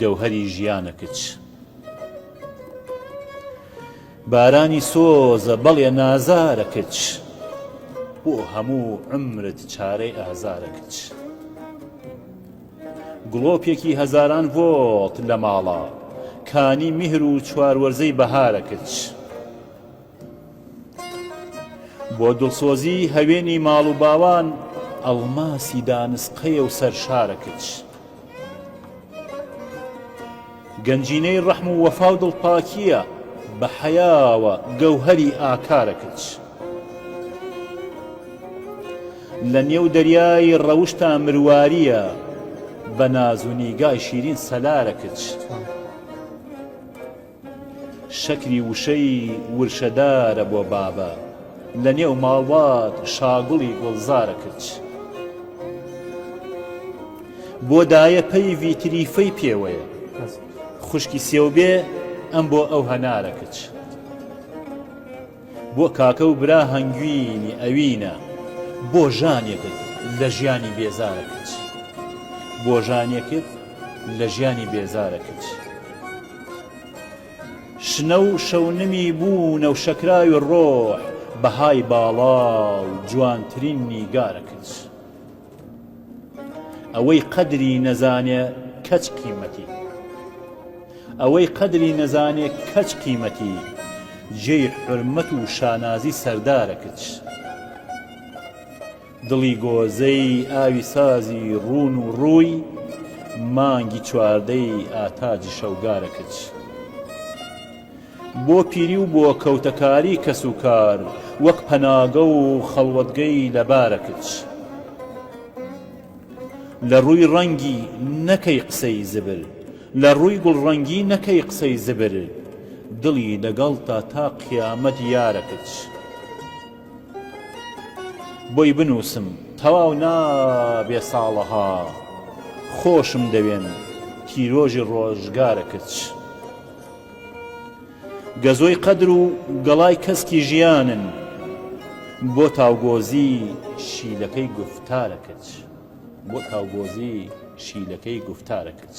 گەوهەری ژیانەکەچ بارانی سۆزە بەڵێ نازارەکەچ بۆ هەموو عمرت چارەی ئازارەکەچ گڵۆپێکی هەزاران ڤۆڵت لە ماڵە کانی میهر و چواروەرزەی بەهارەکەچ بۆ دڵسۆزی هەوێنی ماڵ و باوان ئەڵماسی دانسقەیە و سەرشارەکەچ گەنجینەی ڕەحم و وەفا و دڵپاکیە بە حەیاوە گەوهەری ئاکارەکەچ لە نێو دەریای ڕەوشتا مرواریە بە ناز و نیگای شیرین سەلارەکەچ شەکری وشەی ورشەدارە بۆ بابە لە نێو ماڵوات شاگوڵی گوڵزارەکەچ بۆ دایە پەیوی تریفەی پێوەیە خوشکی سێوبێ ئەم بۆ ئەو هەنارەکەچ بۆ کاکە و برا هەنگوینی ئەوینە بۆ ژانێکت لە ژیانی بێزارەکەچ بۆ ژانێکت لە ژیانی بێزارەکەچ شنە و شەونمی بوونە و شەکراوی ڕۆح بەهای باڵا و جوانترین نیگارەکەچ ئەوەی قەدری نەزانێ کەچ قیمەتی ئەوەی قەدری نەزانێ کەچ قیمەتی جێی حورمەت و شانازی سەردارەکەچ دڵی گۆزەی ئاوی سازی ڕون و ڕووی مانگی چواردەی ئاتاجی شەوگارەکەچ بۆ پیری و بۆ کەوتەکاری کەس و کار وەک پەناگە و خەڵوەتگەی لەبارەکەچ لە ڕووی ڕەنگی نەکەی قسەی زبر لە ڕووی گوڵڕەنگی نەکەی قسەی زبر دڵی لەگەڵتا تا قیامەت یارەکەچ بۆی بنووسم تەواو نابێ ساڵەها خۆشم دەوێن تیرۆژی ڕۆژگارەکەچ گەزۆی قەدر و گەڵای کەسکی ژیانن بۆ تاوگۆزی شیلەکەی گوفتارەکەچ بۆ تاوگۆزی شیلەکەی گوفتارەکەچ